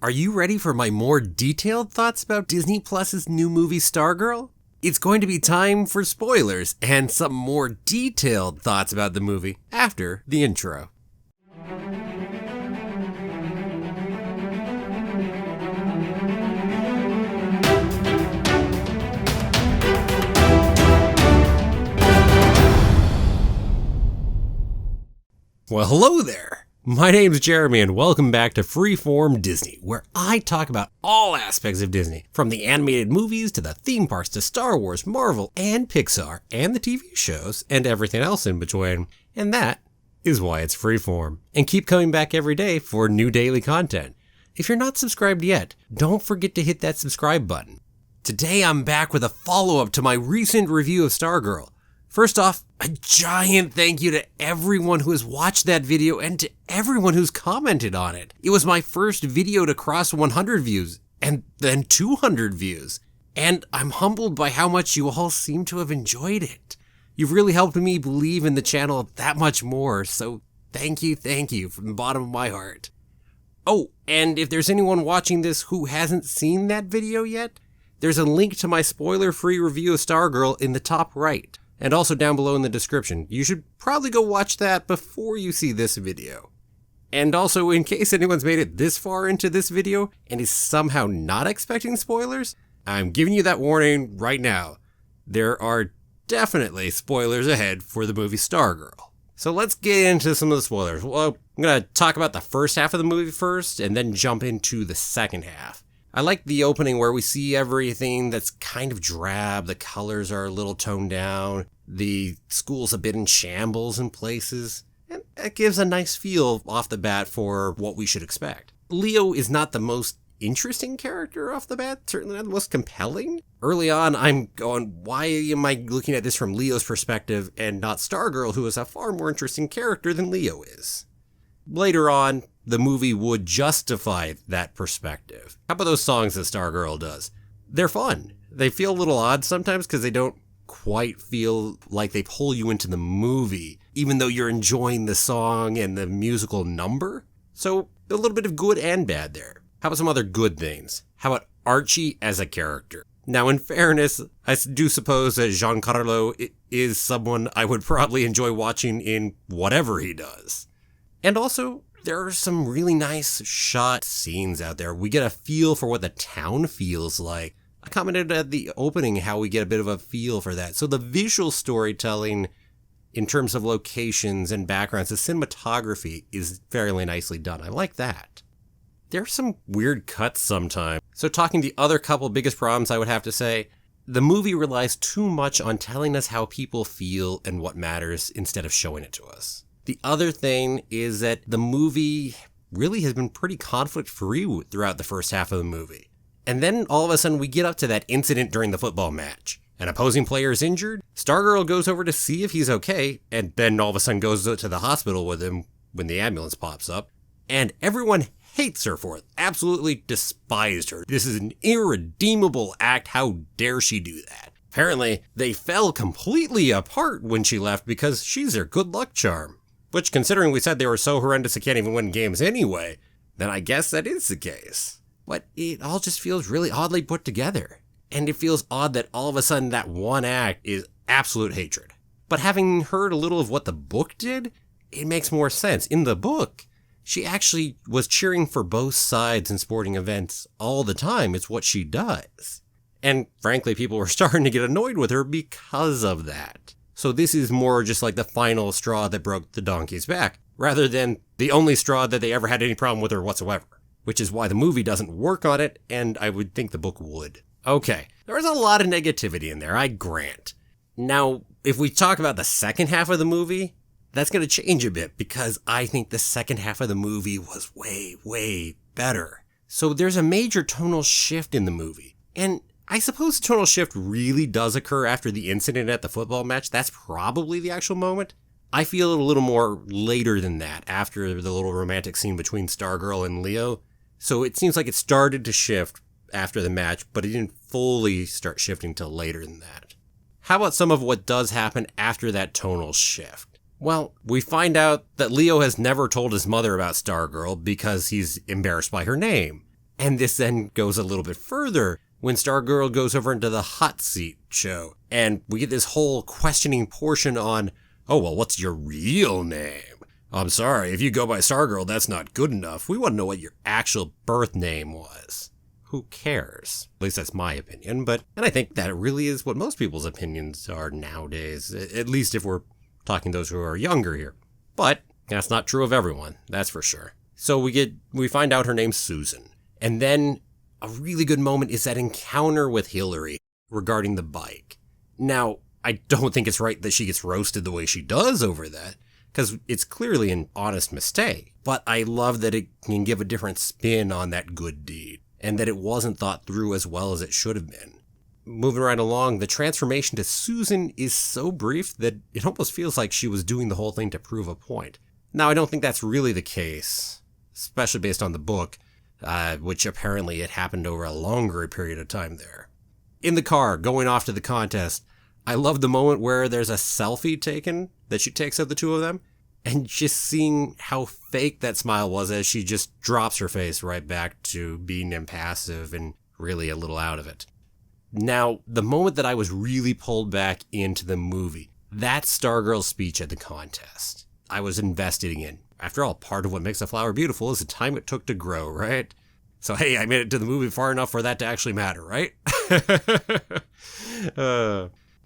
Are you ready for my more detailed thoughts about Disney Plus's new movie Stargirl? It's going to be time for spoilers and some more detailed thoughts about the movie after the intro. Well, hello there. My name's Jeremy and welcome back to Freeform Disney, where I talk about all aspects of Disney, from the animated movies to the theme parks to Star Wars, Marvel, and Pixar, and the TV shows, and everything else in between. And that is why it's Freeform. And keep coming back every day for new daily content. If you're not subscribed yet, don't forget to hit that subscribe button. Today I'm back with a follow-up to my recent review of Stargirl. First off, a giant thank you to everyone who has watched that video and to everyone who's commented on it. It was my first video to cross 100 views and then 200 views. And I'm humbled by how much you all seem to have enjoyed it. You've really helped me believe in the channel that much more, so thank you from the bottom of my heart. Oh, and if there's anyone watching this who hasn't seen that video yet, there's a link to my spoiler-free review of Stargirl in the top right. And also down below in the description. You should probably go watch that before you see this video. And also, in case anyone's made it this far into this video and is somehow not expecting spoilers, I'm giving you that warning right now. There are definitely spoilers ahead for the movie Stargirl. So let's get into some of the spoilers. Well, I'm going to talk about the first half of the movie first and then jump into the second half. I like the opening where we see everything that's kind of drab, the colors are a little toned down, the school's a bit in shambles in places, and it gives a nice feel off the bat for what we should expect. Leo is not the most interesting character off the bat, certainly not the most compelling. Early on, I'm going, why am I looking at this from Leo's perspective and not Stargirl, who is a far more interesting character than Leo is? Later on, the movie would justify that perspective. How about those songs that Stargirl does? They're fun. They feel a little odd sometimes because they don't quite feel like they pull you into the movie, even though you're enjoying the song and the musical number. So a little bit of good and bad there. How about some other good things? How about Archie as a character? Now, in fairness, I do suppose that Giancarlo is someone I would probably enjoy watching in whatever he does. And also, there are some really nice shot scenes out there. We get a feel for what the town feels like. I commented at the opening how we get a bit of a feel for that. So the visual storytelling in terms of locations and backgrounds, the cinematography is fairly nicely done. I like that. There are some weird cuts sometimes. So talking the other couple biggest problems, I would have to say, the movie relies too much on telling us how people feel and what matters instead of showing it to us. The other thing is that the movie really has been pretty conflict-free throughout the first half of the movie. And then all of a sudden we get up to that incident during the football match. An opposing player is injured, Stargirl goes over to see if he's okay, and then all of a sudden goes to the hospital with him when the ambulance pops up. And everyone hates her for it, absolutely despised her. This is an irredeemable act, how dare she do that? Apparently, they fell completely apart when she left because she's their good luck charm. Which, considering we said they were so horrendous they can't even win games anyway, then I guess that is the case. But it all just feels really oddly put together. And it feels odd that all of a sudden that one act is absolute hatred. But having heard a little of what the book did, it makes more sense. In the book, she actually was cheering for both sides in sporting events all the time. It's what she does. And frankly, people were starting to get annoyed with her because of that. So this is more just like the final straw that broke the donkey's back, rather than the only straw that they ever had any problem with her whatsoever. Which is why the movie doesn't work on it, and I would think the book would. Okay, there was a lot of negativity in there, I grant. Now, if we talk about the second half of the movie, that's going to change a bit, because I think the second half of the movie was way better. So there's a major tonal shift in the movie, and I suppose the tonal shift really does occur after the incident at the football match. That's probably the actual moment. I feel it a little more later than that, after the little romantic scene between Stargirl and Leo. So it seems like it started to shift after the match, but it didn't fully start shifting till later than that. How about some of what does happen after that tonal shift? Well, we find out that Leo has never told his mother about Stargirl because he's embarrassed by her name. And this then goes a little bit further when Stargirl goes over into the hot seat show. And we get this whole questioning portion on, oh, well, what's your real name? I'm sorry, if you go by Stargirl, that's not good enough. We want to know what your actual birth name was. Who cares? At least that's my opinion, and I think that really is what most people's opinions are nowadays, at least if we're talking those who are younger here. But that's not true of everyone, that's for sure. So we find out her name's Susan. And then a really good moment is that encounter with Hillary regarding the bike. Now, I don't think it's right that she gets roasted the way she does over that, because it's clearly an honest mistake. But I love that it can give a different spin on that good deed, and that it wasn't thought through as well as it should have been. Moving right along, the transformation to Susan is so brief that it almost feels like she was doing the whole thing to prove a point. Now, I don't think that's really the case, especially based on the book, which apparently it happened over a longer period of time there. In the car, going off to the contest, I love the moment where there's a selfie taken that she takes of the two of them, and just seeing how fake that smile was as she just drops her face right back to being impassive and really a little out of it. Now, the moment that I was really pulled back into the movie, that's Stargirl's speech at the contest. I was invested in. After all, part of what makes a flower beautiful is the time it took to grow, right? So hey, I made it to the movie far enough for that to actually matter, right?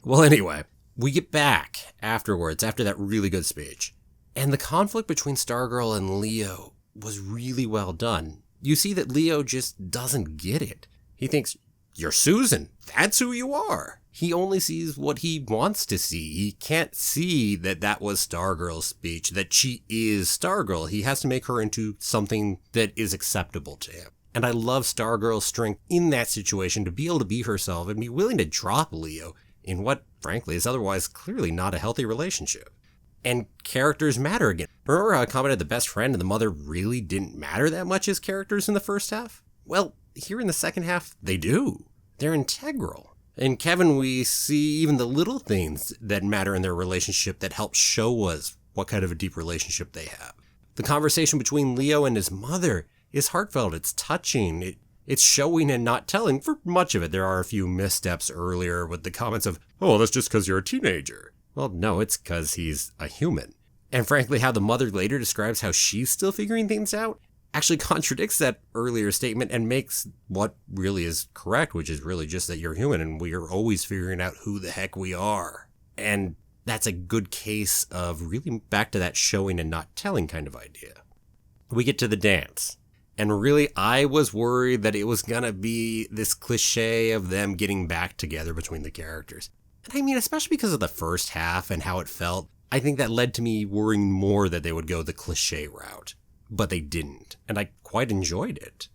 Well, anyway, we get back afterwards, after that really good speech. And the conflict between Stargirl and Leo was really well done. You see that Leo just doesn't get it. He thinks, you're Susan. That's who you are. He only sees what he wants to see. He can't see that that was Stargirl's speech, that she is Stargirl. He has to make her into something that is acceptable to him. And I love Stargirl's strength in that situation to be able to be herself and be willing to drop Leo in what, frankly, is otherwise clearly not a healthy relationship. And characters matter again. Remember how I commented the best friend and the mother really didn't matter that much as characters in the first half? Well, here in the second half, they do. They're integral. In Kevin, we see even the little things that matter in their relationship that help show us what kind of a deep relationship they have. The conversation between Leo and his mother is heartfelt. It's touching. It's showing and not telling. For much of it, there are a few missteps earlier with the comments of, oh, that's just because you're a teenager. Well, no, it's because he's a human. And frankly, how the mother later describes how she's still figuring things out actually contradicts that earlier statement and makes what really is correct, which is really just that you're human and we are always figuring out who the heck we are. And that's a good case of really back to that showing and not telling kind of idea. We get to the dance. And really, I was worried that it was going to be this cliche of them getting back together between the characters. And I mean, especially because of the first half and how it felt, I think that led to me worrying more that they would go the cliche route. But they didn't, and I quite enjoyed it.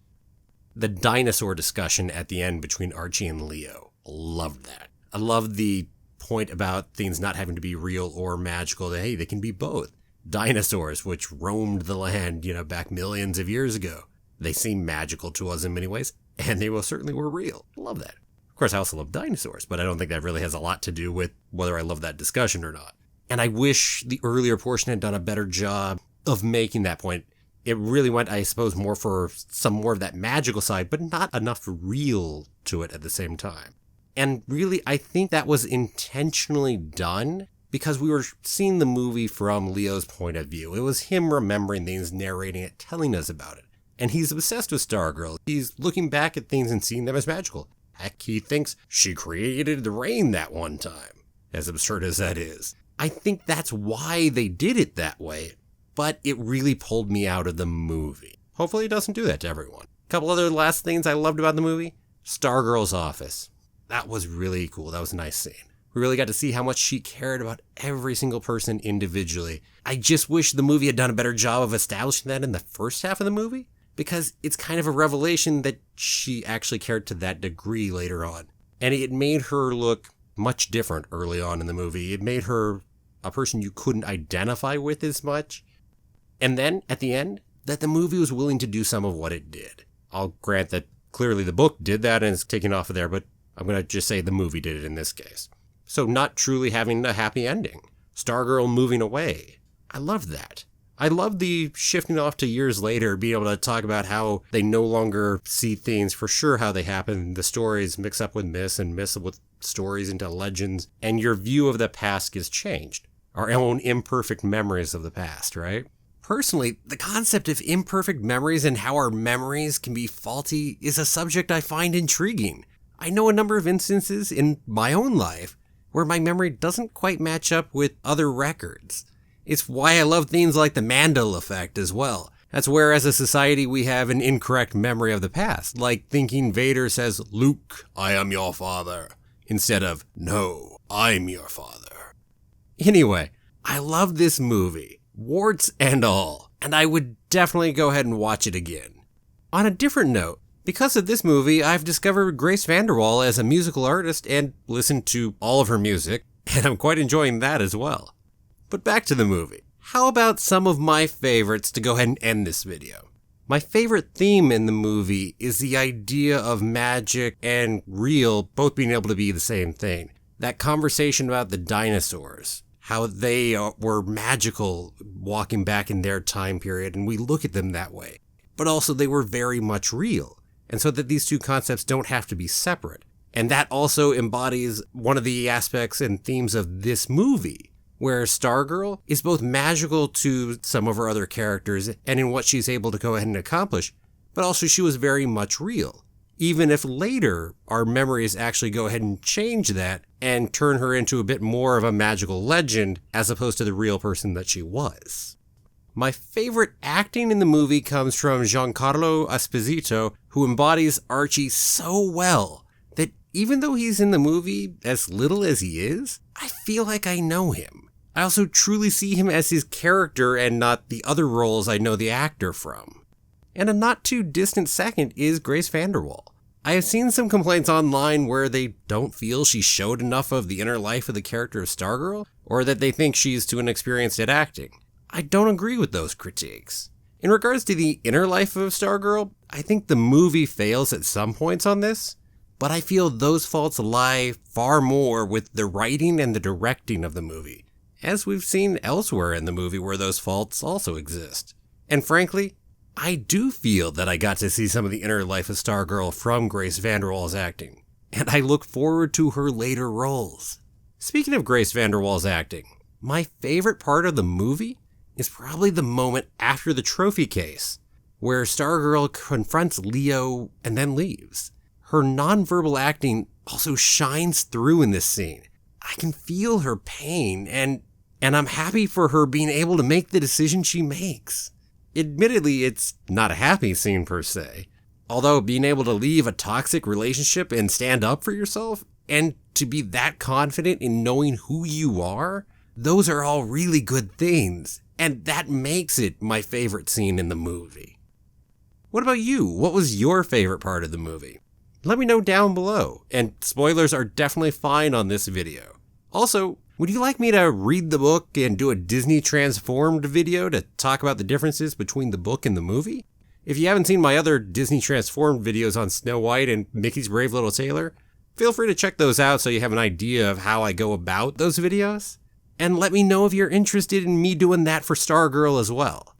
The dinosaur discussion at the end between Archie and Leo, loved that. I loved the point about things not having to be real or magical, that hey, they can be both. Dinosaurs, which roamed the land, back millions of years ago. They seem magical to us in many ways, and they most certainly were real. Love that. Of course, I also love dinosaurs, but I don't think that really has a lot to do with whether I love that discussion or not. And I wish the earlier portion had done a better job of making that point. It really went, I suppose, more for some more of that magical side, but not enough real to it at the same time. And really, I think that was intentionally done because we were seeing the movie from Leo's point of view. It was him remembering things, narrating it, telling us about it. And he's obsessed with Stargirl. He's looking back at things and seeing them as magical. Heck, he thinks she created the rain that one time, as absurd as that is. I think that's why they did it that way. But it really pulled me out of the movie. Hopefully it doesn't do that to everyone. A couple other last things I loved about the movie. Stargirl's office. That was really cool. That was a nice scene. We really got to see how much she cared about every single person individually. I just wish the movie had done a better job of establishing that in the first half of the movie, because it's kind of a revelation that she actually cared to that degree later on. And it made her look much different early on in the movie. It made her a person you couldn't identify with as much. And then, at the end, that the movie was willing to do some of what it did. I'll grant that clearly the book did that and it's taken off of there, but I'm going to just say the movie did it in this case. So not truly having a happy ending. Stargirl moving away. I loved that. I love the shifting off to years later, being able to talk about how they no longer see things for sure how they happen. The stories mix up with myths and myths with stories into legends, and your view of the past gets changed. Our own imperfect memories of the past, right? Personally, the concept of imperfect memories and how our memories can be faulty is a subject I find intriguing. I know a number of instances in my own life where my memory doesn't quite match up with other records. It's why I love things like the Mandela effect as well. That's where as a society we have an incorrect memory of the past, like thinking Vader says, "Luke, I am your father," instead of, "No, I'm your father." Anyway, I love this movie, warts and all, and I would definitely go ahead and watch it again. On a different note, because of this movie, I've discovered Grace VanderWaal as a musical artist and listened to all of her music, and I'm quite enjoying that as well. But back to the movie. How about some of my favorites to go ahead and end this video? My favorite theme in the movie is the idea of magic and real both being able to be the same thing. That conversation about the dinosaurs, how they were magical walking back in their time period, and we look at them that way. But also they were very much real. And so that these two concepts don't have to be separate. And that also embodies one of the aspects and themes of this movie, where Stargirl is both magical to some of her other characters and in what she's able to go ahead and accomplish, but also she was very much real. Even if later our memories actually go ahead and change that and turn her into a bit more of a magical legend as opposed to the real person that she was. My favorite acting in the movie comes from Giancarlo Esposito, who embodies Archie so well that even though he's in the movie as little as he is, I feel like I know him. I also truly see him as his character and not the other roles I know the actor from. And a not too distant second is Grace VanderWaal. I have seen some complaints online where they don't feel she showed enough of the inner life of the character of Stargirl, or that they think she's too inexperienced at acting. I don't agree with those critiques. In regards to the inner life of Stargirl, I think the movie fails at some points on this, but I feel those faults lie far more with the writing and the directing of the movie, as we've seen elsewhere in the movie where those faults also exist. And frankly, I do feel that I got to see some of the inner life of Stargirl from Grace VanderWaal's acting, and I look forward to her later roles. Speaking of Grace VanderWaal's acting, my favorite part of the movie is probably the moment after the trophy case, where Stargirl confronts Leo and then leaves. Her nonverbal acting also shines through in this scene. I can feel her pain, and I'm happy for her being able to make the decision she makes. Admittedly, it's not a happy scene per se, although being able to leave a toxic relationship and stand up for yourself, and to be that confident in knowing who you are, those are all really good things. And that makes it my favorite scene in the movie. What about you? What was your favorite part of the movie? Let me know down below, and spoilers are definitely fine on this video. Also, would you like me to read the book and do a Disney Transformed video to talk about the differences between the book and the movie? If you haven't seen my other Disney Transformed videos on Snow White and Mickey's Brave Little Tailor, feel free to check those out so you have an idea of how I go about those videos. And let me know if you're interested in me doing that for Stargirl as well.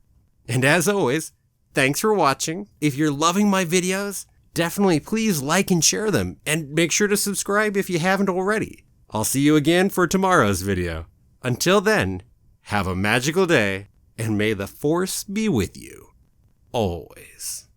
And as always, thanks for watching. If you're loving my videos, definitely please like and share them, and make sure to subscribe if you haven't already. I'll see you again for tomorrow's video. Until then, have a magical day, and may the Force be with you, always.